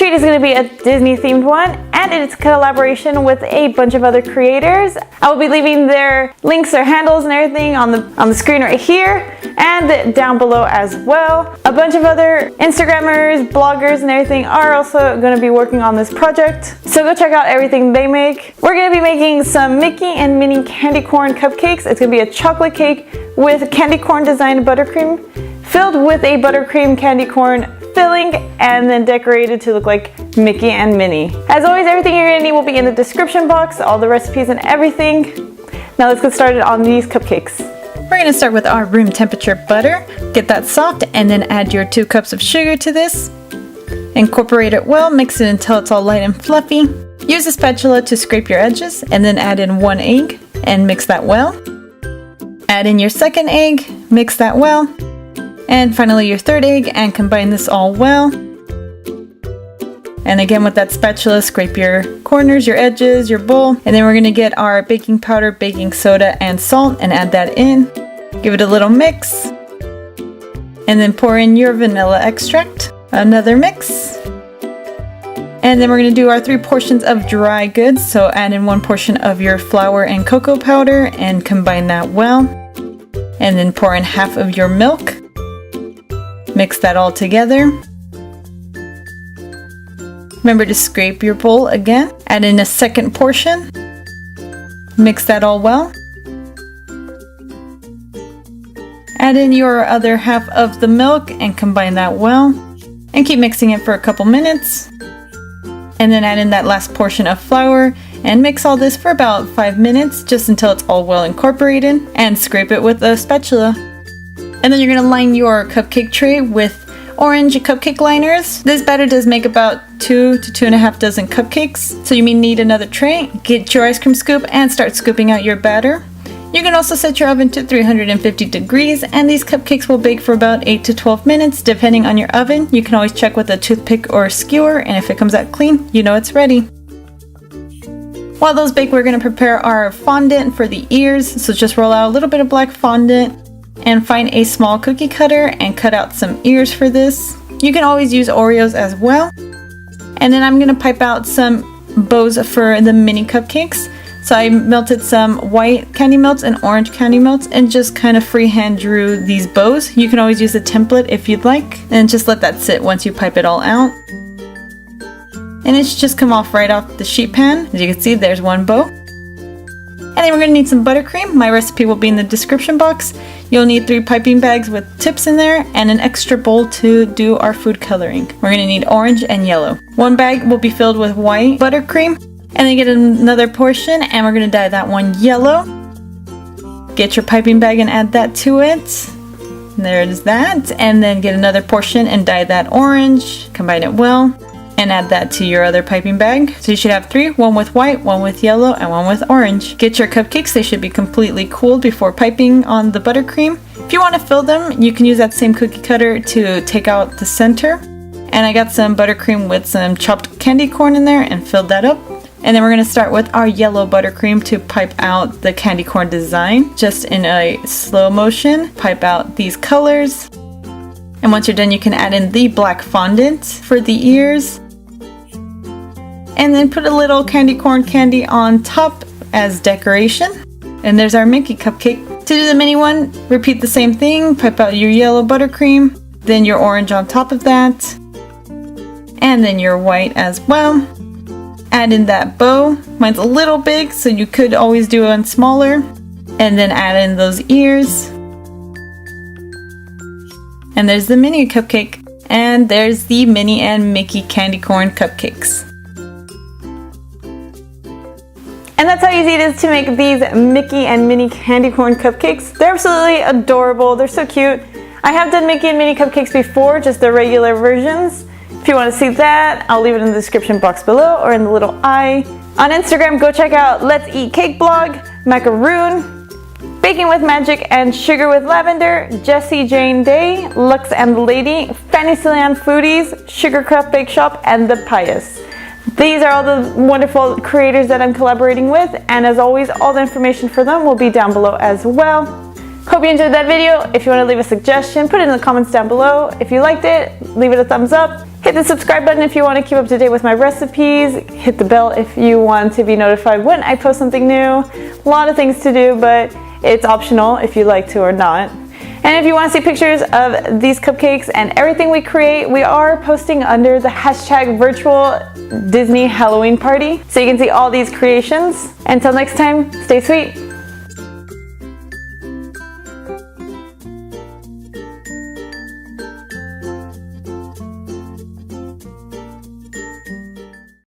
treat is going to be a Disney themed one, and it's a collaboration with a bunch of other creators. I will be leaving their links, their handles and everything on the screen right here and down below as well. A bunch of other Instagrammers, bloggers and everything are also going to be working on this project, so go check out everything they make. We're going to be making some Mickey and Minnie candy corn cupcakes. It's going to be a chocolate cake with candy corn designed buttercream filled with a buttercream candy corn filling and then decorated to look like Mickey and Minnie. As always, everything you're gonna need will be in the description box, all the recipes and everything. Now let's get started on these cupcakes. We're gonna start with our room temperature butter. Get that soft and then add your 2 cups of sugar to this. Incorporate it well, mix it until it's all light and fluffy. Use a spatula to scrape your edges and then add in 1 egg and mix that well. Add in your 2nd egg, mix that well. And finally your 3rd egg and combine this all well. And again with that spatula, scrape your corners, your edges, your bowl. And then we're gonna get our baking powder, baking soda, and salt and add that in. Give it a little mix. And then pour in your vanilla extract. Another mix. And then we're gonna do our 3 portions of dry goods. So add in 1 portion of your flour and cocoa powder and combine that well. And then pour in half of your milk. Mix that all together. Remember to scrape your bowl again. Add in a 2nd portion. Mix that all well. Add in your other half of the milk and combine that well. And keep mixing it for a couple minutes. And then add in that last portion of flour and mix all this for about 5 minutes, just until it's all well incorporated, and scrape it with a spatula. And then you're going to line your cupcake tray with orange cupcake liners. This batter does make about 2 to 2.5 dozen cupcakes, so you may need another tray. Get your ice cream scoop and start scooping out your batter. You can also set your oven to 350 degrees, and these cupcakes will bake for about 8 to 12 minutes depending on your oven. You can always check with a toothpick or a skewer, and if it comes out clean, you know it's ready. While those bake, we're going to prepare our fondant for the ears. So just roll out a little bit of black fondant and find a small cookie cutter and cut out some ears for this. You can always use Oreos as well. And then I'm going to pipe out some bows for the mini cupcakes. So I melted some white candy melts and orange candy melts and just kind of freehand drew these bows. You can always use a template if you'd like, and just let that sit once you pipe it all out. And it should just come off right off the sheet pan. As you can see, there's 1 bow. And then we're going to need some buttercream. My recipe will be in the description box. You'll need 3 piping bags with tips in there and an extra bowl to do our food coloring. We're going to need orange and yellow. 1 bag will be filled with white buttercream. And then get another portion and we're going to dye that one yellow. Get your piping bag and add that to it. There's that. And then get another portion and dye that orange. Combine it well. And add that to your other piping bag. So you should have 3, 1 with white, 1 with yellow, and 1 with orange. Get your cupcakes, they should be completely cooled before piping on the buttercream. If you want to fill them, you can use that same cookie cutter to take out the center. And I got some buttercream with some chopped candy corn in there and filled that up. And then we're going to start with our yellow buttercream to pipe out the candy corn design. Just in a slow motion, pipe out these colors. And once you're done, you can add in the black fondant for the ears. And then put a little candy corn candy on top as decoration. And there's our Mickey cupcake. To do the mini one, repeat the same thing. Pipe out your yellow buttercream, then your orange on top of that, and then your white as well. Add in that bow. Mine's a little big, so you could always do one smaller. And then add in those ears. And there's the mini cupcake. And there's the Minnie and Mickey candy corn cupcakes. And that's how easy it is to make these Mickey and Minnie candy corn cupcakes. They're absolutely adorable. They're so cute. I have done Mickey and Minnie cupcakes before, just the regular versions. If you want to see that, I'll leave it in the description box below or in the little eye. On Instagram, go check out Let's Eat Cake Blog, Macaroon, Baking with Magic and Sugar with Lavender, Jessie Jane Day, Lux and the Lady, Fantasyland Foodies, Sugar Craft Bake Shop, and The Pious. These are all the wonderful creators that I'm collaborating with, and as always, all the information for them will be down below as well. Hope you enjoyed that video. If you want to leave a suggestion, put it in the comments down below. If you liked it, leave it a thumbs up. Hit the subscribe button if you want to keep up to date with my recipes. Hit the bell if you want to be notified when I post something new. A lot of things to do, but it's optional if you like to or not. And if you want to see pictures of these cupcakes and everything we create, we are posting under the hashtag virtual Disney Halloween party. So you can see all these creations. Until next time, stay sweet.